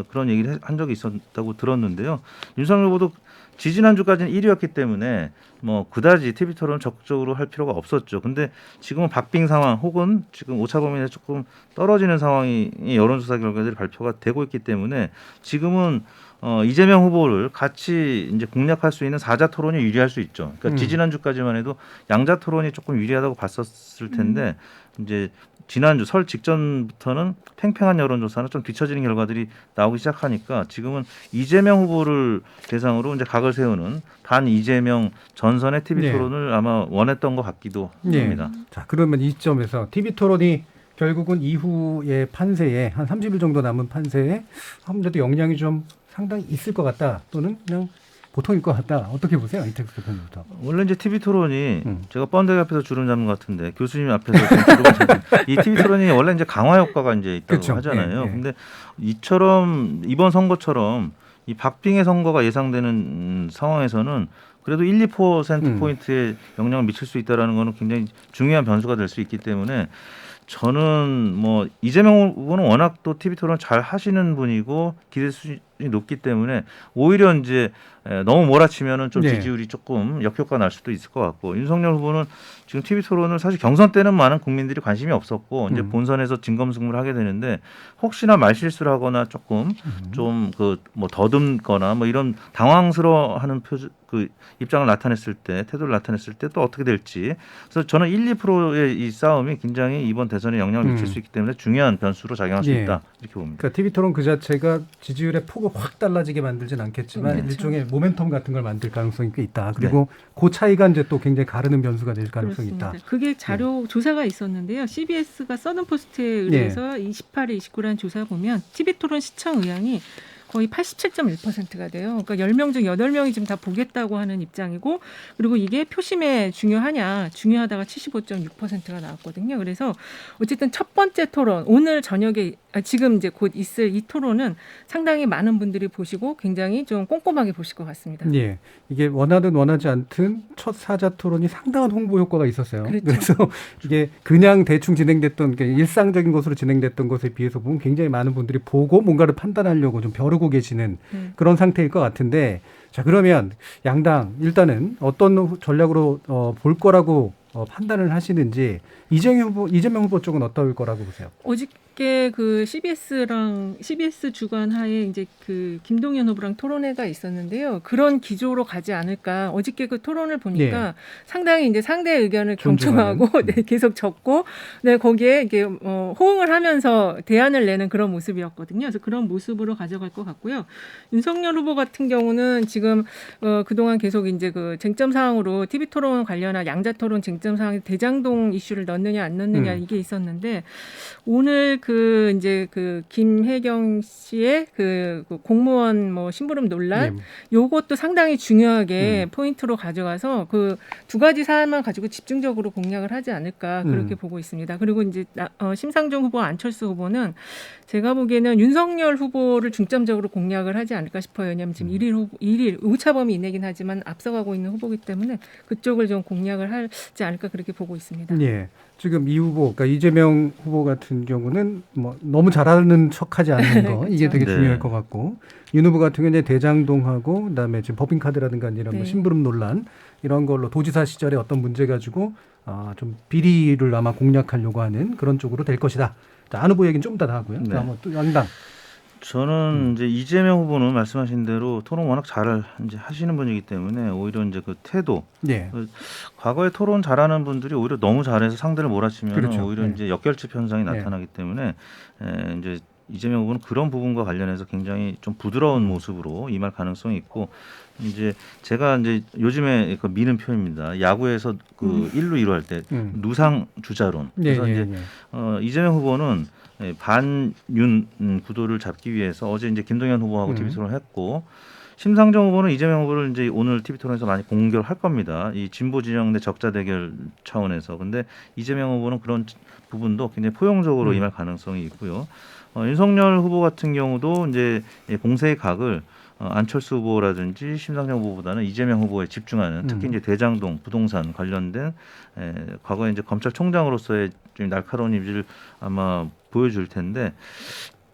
Speaker 8: 그런 얘기를 한 적이 있었다고 들었는데요. 윤석열 후보도 지지난주까지는 1위였기 때문에 뭐 그다지 TV 토론 적극적으로 할 필요가 없었죠. 근데 지금은 박빙 상황 혹은 지금 오차 범위에서 조금 떨어지는 상황이 여론조사 결과들이 발표가 되고 있기 때문에 지금은 이재명 후보를 같이 이제 공략할 수 있는 사자 토론이 유리할 수 있죠. 그러니까 지지난주까지만 해도 양자 토론이 조금 유리하다고 봤었을 텐데 이제 지난주 설 직전부터는 팽팽한 여론조사는 좀 뒤처지는 결과들이 나오기 시작하니까 지금은 이재명 후보를 대상으로 이제 각을 세우는 반 이재명 전선의 TV
Speaker 2: 네.
Speaker 8: 토론을 아마 원했던 것 같기도 합니다.
Speaker 2: 자, 그러면 이 점에서 TV 토론이 결국은 이후의 판세에 한 30일 정도 남은 판세에 아무래도 영향이 좀 상당히 있을 것 같다 또는 그냥 보통일 것 같다. 어떻게 보세요? 이택수 대표님부터.
Speaker 8: 원래 이제 TV 토론이 제가 번데기 앞에서 주름 잡는 것 같은데 교수님 앞에서 주름 잡는 이 TV 토론이 원래 이제 강화 효과가 이제 있다고
Speaker 2: 그렇죠.
Speaker 8: 하잖아요.
Speaker 2: 예, 예.
Speaker 8: 근데 이번 선거처럼 이 박빙의 선거가 예상되는 상황에서는 그래도 1~2% 포인트의 영향을 미칠 수 있다라는 거는 굉장히 중요한 변수가 될 수 있기 때문에 저는 뭐 이재명 후보는 워낙 또 TV 토론 잘 하시는 분이고 기대 수준이 높기 때문에 오히려 이제 너무 몰아치면은 좀
Speaker 2: 네.
Speaker 8: 지지율이 조금 역효과 날 수도 있을 것 같고 윤석열 후보는 지금 TV 토론을 사실 경선 때는 많은 국민들이 관심이 없었고 이제 본선에서 진검승부를 하게 되는데 혹시나 말실수를 하거나 조금 좀 그 뭐 더듬거나 뭐 이런 당황스러워하는 그 입장을 나타냈을 때 태도를 나타냈을 때 또 어떻게 될지 그래서 저는 1~2%의 이 싸움이 굉장히 이번 대선에 영향을 미칠 수 있기 때문에 중요한 변수로 작용할 수
Speaker 2: 예.
Speaker 8: 있다 이렇게 봅니다.
Speaker 2: 그러니까 TV 토론 그 자체가 지지율의 폭을 확 달라지게 만들진 않겠지만
Speaker 7: 그렇죠.
Speaker 2: 일종의 모멘텀 같은 걸 만들 가능성이 꽤 있다. 그리고 그 차이가 이제 또 굉장히 가르는 변수가 될 가능성이
Speaker 7: 그렇습니다.
Speaker 2: 있다.
Speaker 7: 그게 자료 조사가 있었는데요. CBS가 서든포스트에 의해서 28일 29일 조사 보면 TV 토론 시청 의향이 거의 87.1%가 돼요. 그러니까 10명 중 8명이 지금 다 보겠다고 하는 입장이고 그리고 이게 표심에 중요하다가 75.6%가 나왔거든요. 그래서 어쨌든 첫 번째 토론 오늘 저녁에 지금 이제 곧 있을 이 토론은 상당히 많은 분들이 보시고 굉장히 좀 꼼꼼하게 보실 것 같습니다.
Speaker 2: 예, 이게 원하든 원하지 않든 첫 사자 토론이 상당한 홍보 효과가 있었어요.
Speaker 7: 그렇죠.
Speaker 2: 그래서 이게 그냥 대충 진행됐던 일상적인 것으로 진행됐던 것에 비해서 보면 굉장히 많은 분들이 보고 뭔가를 판단하려고 좀 벼르고 계시는 그런 상태일 것 같은데 자 그러면 양당 일단은 어떤 전략으로 볼 거라고 판단을 하시는지 이재명 후보 쪽은 어떨 거라고 보세요?
Speaker 7: 어저께 그 CBS 주간 하에 이제 그 김동연 후보랑 토론회가 있었는데요. 그런 기조로 가지 않을까. 어저께 그 토론을 보니까 상당히 이제 상대의 의견을 경청하고 네, 계속 적고 네, 거기에 이게 호응을 하면서 대안을 내는 그런 모습이었거든요. 그래서 그런 모습으로 가져갈 것 같고요. 윤석열 후보 같은 경우는 지금 그동안 계속 이제 그 쟁점 사항으로 TV 토론 관련한 양자 토론 쟁점 사항에 대장동 이슈를 넣느냐 안 넣느냐 이게 있었는데 오늘 그 이제 그 김혜경 씨의 그 공무원 뭐 심부름 논란 요것도 상당히 중요하게 포인트로 가져가서 그 두 가지 사안만 가지고 집중적으로 공략을 하지 않을까 그렇게 보고 있습니다. 그리고 이제 심상정 후보, 안철수 후보는 제가 보기에는 윤석열 후보를 중점적으로 공략을 하지 않을까 싶어요. 왜냐하면 지금 1일 오차범위 이내긴 하지만 앞서가고 있는 후보이기 때문에 그쪽을 좀 공략을 하지 않을까 그렇게 보고 있습니다.
Speaker 2: 예. 지금 이 후보, 그러니까 이재명 후보 같은 경우는 뭐 너무 잘하는 척하지 않는 거
Speaker 7: 그렇죠.
Speaker 2: 이게 되게
Speaker 8: 네.
Speaker 2: 중요할 것 같고 윤 후보 같은 경우는 대장동하고 그다음에 지금 법인카드라든가 이런 뭐 심부름 논란 이런 걸로 도지사 시절에 어떤 문제 가지고 좀 비리를 아마 공략하려고 하는 그런 쪽으로 될 것이다. 자, 안 후보 얘기는 좀 이따 하고요.
Speaker 8: 네.
Speaker 2: 다음은 또 양당.
Speaker 8: 저는 이제 이재명 후보는 말씀하신 대로 토론 워낙 잘 이제 하시는 분이기 때문에 오히려 이제 그 태도,
Speaker 2: 예.
Speaker 8: 과거에 토론 잘하는 분들이 오히려 너무 잘해서 상대를 몰아치면
Speaker 2: 그렇죠.
Speaker 8: 오히려
Speaker 2: 네.
Speaker 8: 이제 역결집 현상이
Speaker 2: 네.
Speaker 8: 나타나기 때문에 이제 이재명 후보는 그런 부분과 관련해서 굉장히 좀 부드러운 모습으로 임할 가능성이 있고 이제 제가 이제 요즘에 그 미는 표현입니다. 야구에서 그 1루 2루 할 때 누상 주자론. 그래서 이제 이재명 후보는 반윤 구도를 잡기 위해서 어제 이제 김동연 후보하고 TV 토론을 했고 심상정 후보는 이재명 후보를 이제 오늘 TV 토론에서 많이 공격을 할 겁니다. 이 진보 진영 내 적자 대결 차원에서. 근데 이재명 후보는 그런 부분도 굉장히 포용적으로 임할 가능성이 있고요. 윤석열 후보 같은 경우도 이제 공세의 각을 안철수 후보라든지 심상정 후보보다는 이재명 후보에 집중하는 특히 이제 대장동 부동산 관련된 과거에 이제 검찰총장으로서의 좀 날카로운 이미지를 아마 보여줄 텐데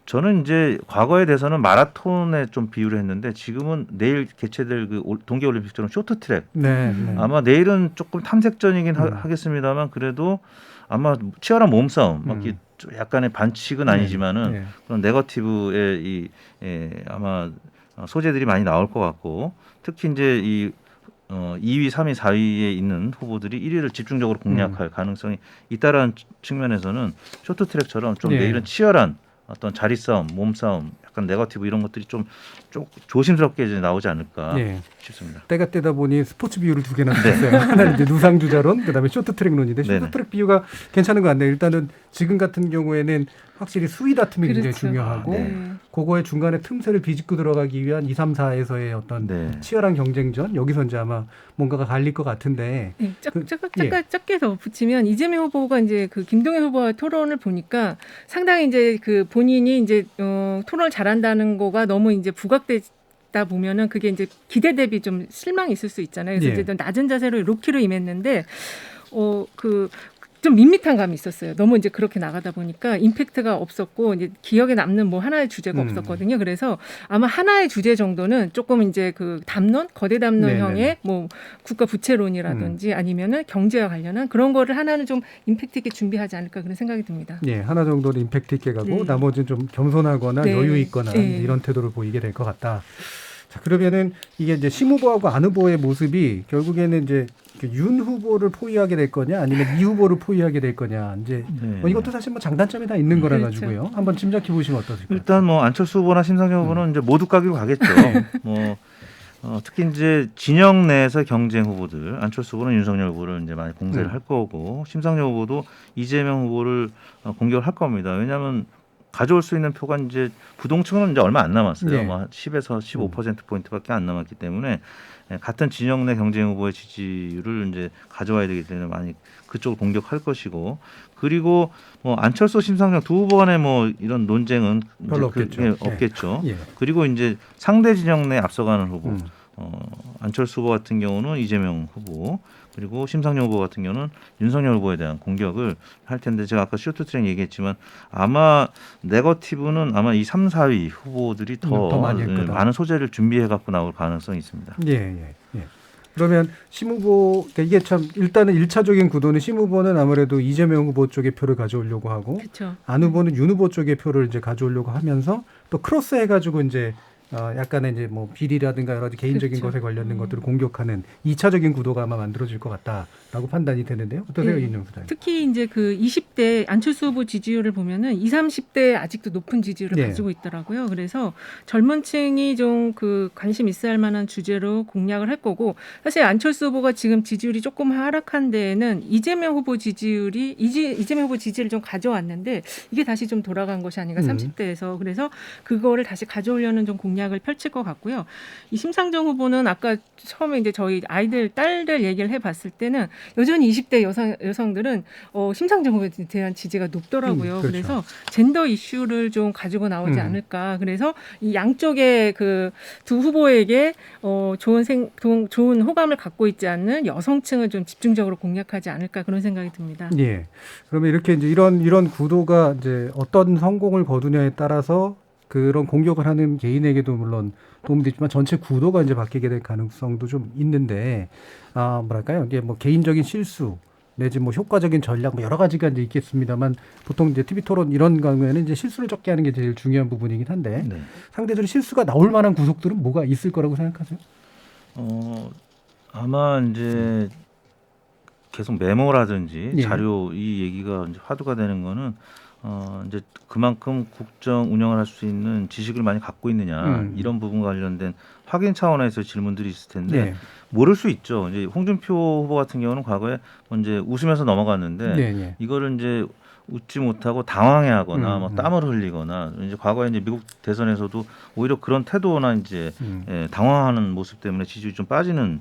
Speaker 8: 저는 이제 과거에 대해서는 마라톤에 좀 비유를 했는데 지금은 내일 개최될 그 동계올림픽처럼 쇼트트랙 아마 내일은 조금 탐색전이긴 하겠습니다만 그래도 아마 치열한 몸싸움 막 약간의 반칙은 아니지만은 그런 네거티브의 아마 소재들이 많이 나올 것 같고 특히 이제 이 2위, 3위, 4위에 있는 후보들이 1위를 집중적으로 공략할 가능성이 있다라는 측면에서는 쇼트트랙처럼 좀 내일은 치열한 어떤 자리 싸움, 몸싸움, 약간 네거티브 이런 것들이 좀 조심스럽게 이제 나오지 않을까 싶습니다.
Speaker 2: 때가 때다 보니 스포츠 비유를 두 개나 썼어요. 하나는 이제 누상주자론, 그다음에 쇼트트랙론인데 쇼트트랙 비유가 괜찮은 것 같네요. 일단은 지금 같은 경우에는 확실히 수위 다툼이 굉장히 중요하고 그거의 중간에 틈새를 비집고 들어가기 위한 2, 3, 4에서의 어떤 치열한 경쟁전 여기서 이제 아마 뭔가가 갈릴 것 같은데
Speaker 7: 짧게 더 붙이면 이재명 후보가 이제 그 김동연 후보와 토론을 보니까 상당히 이제 그 본인이 이제 토론을 잘한다는 거가 너무 이제 부각되다 보면은 그게 이제 기대 대비 좀 실망이 있을 수 있잖아요. 그래서 이제 낮은 자세로 로키로 임했는데 좀 밋밋한 감이 있었어요. 너무 이제 그렇게 나가다 보니까 임팩트가 없었고 이제 기억에 남는 뭐 하나의 주제가 없었거든요. 그래서 아마 하나의 주제 정도는 조금 이제 그 담론, 거대 담론형의 뭐 국가 부채론이라든지 아니면은 경제와 관련한 그런 거를 하나는 좀 임팩트 있게 준비하지 않을까 그런 생각이 듭니다.
Speaker 2: 예, 하나 정도는 임팩트 있게 가고 나머지는 좀 겸손하거나 여유 있거나 이런 태도를 보이게 될 것 같다. 자, 그러면은 이게 이제 심 후보하고 안 후보의 모습이 결국에는 이제 윤 후보를 포위하게 될 거냐 아니면 이 후보를 포위하게 될 거냐 이제 이것도 사실 뭐 장단점이 다 있는 거라 가지고요. 한번 짐작해 보시면 어떠실까요?
Speaker 8: 일단 뭐 안철수 후보나 심상정 후보는 이제 모두 까기로 가겠죠. 뭐 특히 이제 진영 내에서 경쟁 후보들 안철수 후보는 윤석열 후보를 이제 많이 공세를 할 거고 심상정 후보도 이재명 후보를 공격을 할 겁니다. 왜냐하면 가져올 수 있는 표가 이제 부동층은 이제 얼마 안 남았어요. 뭐 10에서 15% 포인트밖에 안 남았기 때문에 같은 진영 내 경쟁 후보의 지지율을 이제 가져와야 되기 때문에 많이 그쪽을 공격할 것이고 그리고 뭐 안철수, 심상정 두 후보 간의 뭐 이런 논쟁은
Speaker 2: 별로 없겠죠.
Speaker 8: 없겠죠. 그리고 이제 상대 진영 내 앞서가는 후보. 안철수 후보 같은 경우는 이재명 후보 그리고 심상정 후보 같은 경우는 윤석열 후보에 대한 공격을 할 텐데 제가 아까 쇼트트랙 얘기했지만 아마 네거티브는 아마 이 3, 4위 후보들이 더 많은 소재를 준비해 갖고 나올 가능성이 있습니다.
Speaker 2: 예. 그러면 심 후보 그러니까 이게 참 일단은 1차적인 구도는 심 후보는 아무래도 이재명 후보 쪽의 표를 가져오려고 하고
Speaker 7: 그렇죠.
Speaker 2: 안 후보는 윤 후보 쪽의 표를 이제 가져오려고 하면서 또 크로스 해가지고 이제 약간의 이제 뭐 비리라든가 여러 가지 개인적인
Speaker 7: 그렇죠.
Speaker 2: 것에 관련된 것들을 공격하는 2차적인 구도가 아마 만들어질 것 같다라고 판단이 되는데요. 어떠세요,
Speaker 7: 네.
Speaker 2: 이인영 소장님?
Speaker 7: 특히 이제 그 20대 안철수 후보 지지율을 보면은 20, 30대 아직도 높은 지지율을
Speaker 2: 네.
Speaker 7: 가지고 있더라고요. 그래서 젊은 층이 좀 그 관심 있어야 할 만한 주제로 공략을 할 거고 사실 안철수 후보가 지금 지지율이 조금 하락한 데에는 이재명 후보 지지율이 이재명 후보 지지를 좀 가져왔는데 이게 다시 좀 돌아간 것이 아닌가 30대에서 그래서 그거를 다시 가져오려는 좀 공략을 펼칠 것 같고요. 이 심상정 후보는 아까 처음에 이제 저희 아이들 딸들 얘기를 해봤을 때는 여전히 20대 여성들은 심상정 후보에 대한 지지가 높더라고요.
Speaker 2: 그렇죠.
Speaker 7: 그래서 젠더 이슈를 좀 가지고 나오지 않을까. 그래서 이 양쪽의 그 두 후보에게 좋은 호감을 갖고 있지 않는 여성층을 좀 집중적으로 공략하지 않을까 그런 생각이 듭니다.
Speaker 2: 예. 그러면 이렇게 이제 이런 구도가 이제 어떤 성공을 거두냐에 따라서 그런 공격을 하는 개인에게도 물론 도움이 되지만 전체 구도가 이제 바뀌게 될 가능성도 좀 있는데 뭐랄까요? 이게 뭐 개인적인 실수 내지 뭐 효과적인 전략 뭐 여러 가지가 이제 있겠습니다만 보통 이제 TV 토론 이런 경우에는 이제 실수를 적게 하는 게 제일 중요한 부분이긴 한데
Speaker 8: 네.
Speaker 2: 상대적으로 실수가 나올 만한 구속들은 뭐가 있을 거라고 생각하세요?
Speaker 8: 아마 이제 계속 메모라든지
Speaker 2: 예.
Speaker 8: 자료 이 얘기가 이제 화두가 되는 거는 이제 그만큼 국정 운영을 할 수 있는 지식을 많이 갖고 있느냐 이런 부분 관련된 확인 차원에서 질문들이 있을 텐데
Speaker 2: 네.
Speaker 8: 모를 수 있죠. 이제 홍준표 후보 같은 경우는 과거에 뭐 이제 웃으면서 넘어갔는데
Speaker 2: 네, 네.
Speaker 8: 이거를 이제 웃지 못하고 당황해하거나 뭐
Speaker 2: 음.
Speaker 8: 땀을 흘리거나 이제 과거에 이제 미국 대선에서도 오히려 그런 태도나 이제 당황하는 모습 때문에 지지율이 좀 빠지는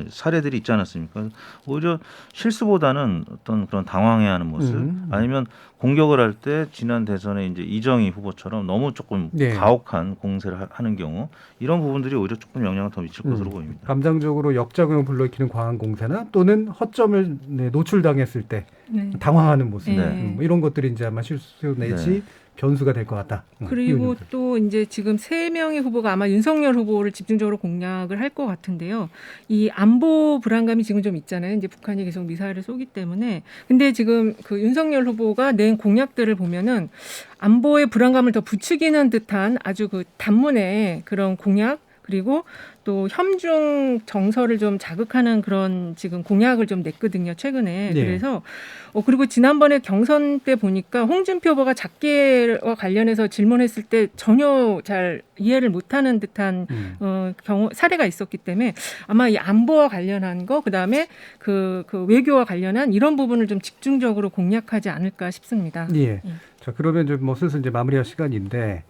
Speaker 8: 사례들이 있지 않았습니까? 오히려 실수보다는 어떤 그런 당황해하는 모습 아니면 공격을 할 때 지난 대선에 이제 이정희 후보처럼 너무 조금
Speaker 2: 네.
Speaker 8: 가혹한 공세를 하는 경우 이런 부분들이 오히려 조금 영향을 더 미칠 것으로 보입니다.
Speaker 2: 감정적으로 역작용을 불러일으키는 과한 공세나 또는 허점을 노출당했을 때
Speaker 7: 네.
Speaker 2: 당황하는 모습
Speaker 7: 네.
Speaker 2: 뭐 이런 것들이 이제 아마 실수 내지
Speaker 8: 네.
Speaker 2: 변수가 될 것 같다.
Speaker 7: 그리고 또 이제 지금 3명의 후보가 아마 윤석열 후보를 집중적으로 공략을 할 것 같은데요. 이 안보 불안감이 지금 좀 있잖아요. 이제 북한이 계속 미사일을 쏘기 때문에. 근데 지금 그 윤석열 후보가 낸 공약들을 보면은 안보의 불안감을 더 부추기는 듯한 아주 그 단문의 그런 공약 그리고 또 협중 정서를 좀 자극하는 그런 지금 공약을 좀 냈거든요, 최근에.
Speaker 2: 네.
Speaker 7: 그래서 그리고 지난번에 경선 때 보니까 홍준표 후보가 작계와 관련해서 질문했을 때 전혀 잘 이해를 못하는 듯한 사례가 있었기 때문에 아마 이 안보와 관련한 거, 그다음에 그 외교와 관련한 이런 부분을 좀 집중적으로 공략하지 않을까 싶습니다.
Speaker 2: 예. 자, 그러면 이제 뭐 슬슬 이제 마무리할 시간인데.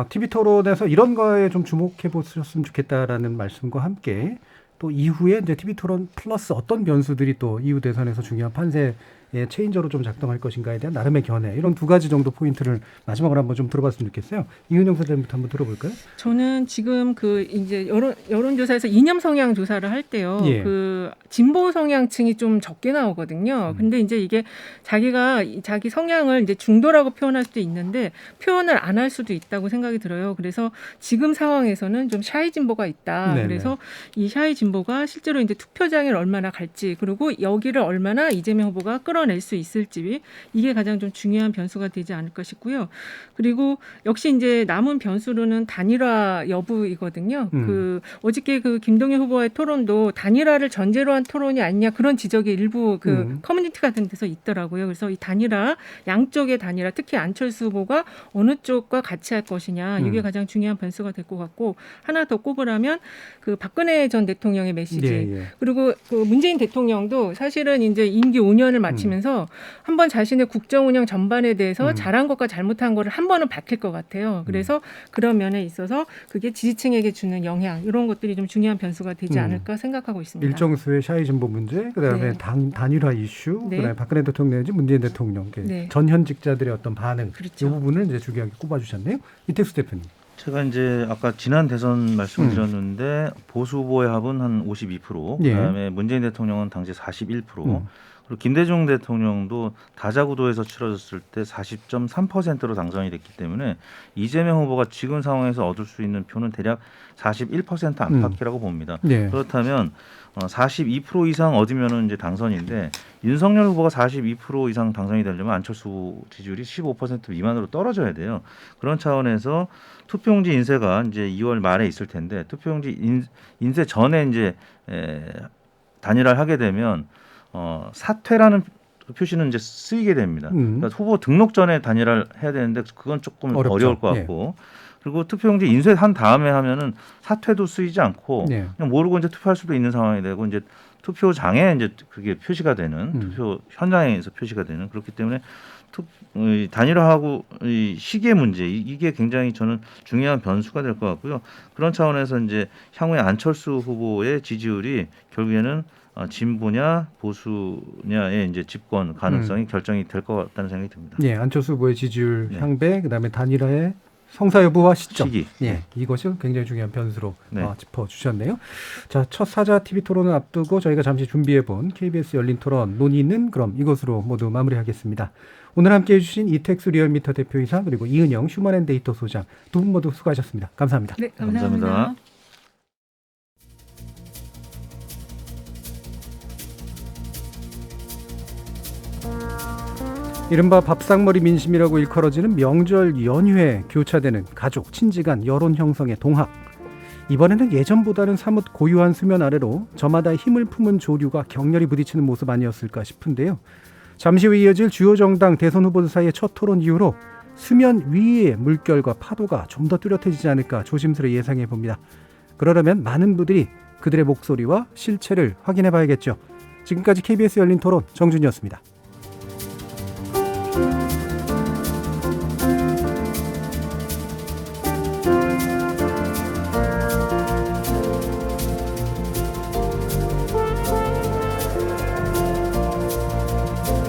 Speaker 2: TV 토론에서 이런 거에 좀 주목해 보셨으면 좋겠다라는 말씀과 함께 또 이후에 이제 TV 토론 플러스 어떤 변수들이 또 이후 대선에서 중요한 판세의 체인저로 좀 작동할 것인가에 대한 나름의 견해 이런 두 가지 정도 포인트를 마지막으로 한번 좀 들어봤으면 좋겠어요. 이은영 소장님부터 한번 들어볼까요?
Speaker 7: 저는 지금 그 이제 여론조사에서 이념 성향 조사를 할 때요.
Speaker 2: 예.
Speaker 7: 그 진보 성향층이 좀 적게 나오거든요. 근데 이제 이게 자기 성향을 이제 중도라고 표현할 수도 있는데 표현을 안 할 수도 있다고 생각이 들어요. 그래서 지금 상황에서는 좀 샤이 진보가 있다.
Speaker 2: 네네.
Speaker 7: 그래서 이 샤이 진보가 실제로 이제 투표장을 얼마나 갈지 그리고 여기를 얼마나 이재명 후보가 끌어낼 수 있을지 이게 가장 좀 중요한 변수가 되지 않을까 싶고요. 그리고 역시 이제 남은 변수로는 단일화 여부이거든요. 그 어저께 그 김동연 후보의 토론도 단일화를 전제로 한 토론이 아니냐 그런 지적이 일부 그 커뮤니티 같은 데서 있더라고요. 그래서 이 단일화 양쪽의 단일화 특히 안철수 후보가 어느 쪽과 같이 할 것이냐 이게 가장 중요한 변수가 될 것 같고 하나 더 꼽으라면 그 박근혜 전 대통령의 메시지
Speaker 2: 예.
Speaker 7: 그리고 그 문재인 대통령도 사실은 이제 임기 5년을 마치면서 한번 자신의 국정 운영 전반에 대해서 잘한 것과 잘못한 거를 한 번은 밝힐 것 같아요. 그래서 그런 면에 있어서 그게 지지층에게 주는 영향 이런 것들이 좀 중요한 변수가 되지 않을까 생각하고 있습니다.
Speaker 2: 일정수의 샤이 진보 문제, 그다음에
Speaker 7: 네.
Speaker 2: 단일화 이슈,
Speaker 7: 네.
Speaker 2: 그다음에 박근혜 대통령 내지 문재인 대통령
Speaker 7: 네.
Speaker 2: 전현직자들의 어떤 반응,
Speaker 7: 그렇죠.
Speaker 2: 이 부분을 이제 중요하게 꼽아주셨네요. 이택수 대표님.
Speaker 8: 제가 이제 아까 지난 대선 말씀을 드렸는데 보수 후보의 합은 한 52%,
Speaker 2: 예.
Speaker 8: 그다음에 문재인 대통령은 당시 41%. 그리고 김대중 대통령도 다자구도에서 치러졌을 때 40.3%로 당선이 됐기 때문에 이재명 후보가 지금 상황에서 얻을 수 있는 표는 대략 41% 안팎이라고 봅니다.
Speaker 2: 네.
Speaker 8: 그렇다면 42% 이상 얻으면은 이제 당선인데 윤석열 후보가 42% 이상 당선이 되려면 안철수 후보 지지율이 15% 미만으로 떨어져야 돼요. 그런 차원에서 투표용지 인쇄가 이제 2월 말에 있을 텐데 투표용지 인쇄 전에 이제 단일화를 하게 되면 사퇴라는 표시는 이제 쓰이게 됩니다. 그러니까 후보 등록 전에 단일화를 해야 되는데 그건 조금
Speaker 2: 어렵죠.
Speaker 8: 어려울 것 같고 그리고 투표용지 인쇄한 다음에 하면은 사퇴도 쓰이지 않고
Speaker 2: 네.
Speaker 8: 그냥 모르고 이제 투표할 수도 있는 상황이 되고 이제 투표장에 이제 그게 표시가 되는 투표 현장에서 표시가 되는 그렇기 때문에 이 단일화하고 이 시기의 문제 이게 굉장히 저는 중요한 변수가 될 것 같고요. 그런 차원에서 이제 향후에 안철수 후보의 지지율이 결국에는 진보냐 보수냐의 이제 집권 가능성이 결정이 될 것 같다는 생각이 듭니다.
Speaker 2: 예, 안철수 후보의 지지율
Speaker 8: 네.
Speaker 2: 향배, 그다음에 단일화의 성사 여부와 시점.
Speaker 8: 시기.
Speaker 2: 예, 이것이 굉장히 중요한 변수로
Speaker 8: 네.
Speaker 2: 짚어주셨네요. 자, 첫 사자 TV 토론을 앞두고 저희가 잠시 준비해본 KBS 열린 토론 논의는 그럼 이것으로 모두 마무리하겠습니다. 오늘 함께해 주신 이택수 리얼미터 대표이사 그리고 이은영 휴먼앤데이터 소장 두 분 모두 수고하셨습니다. 감사합니다.
Speaker 7: 네, 감사합니다.
Speaker 8: 감사합니다.
Speaker 2: 이른바 밥상머리 민심이라고 일컬어지는 명절 연휴에 교차되는 가족, 친지간 여론 형성의 동학. 이번에는 예전보다는 사뭇 고요한 수면 아래로 저마다 힘을 품은 조류가 격렬히 부딪히는 모습 아니었을까 싶은데요. 잠시 후 이어질 주요 정당 대선 후보들 사이의 첫 토론 이후로 수면 위의 물결과 파도가 좀 더 뚜렷해지지 않을까 조심스레 예상해 봅니다. 그러려면 많은 분들이 그들의 목소리와 실체를 확인해 봐야겠죠. 지금까지 KBS 열린 토론 정준이었습니다.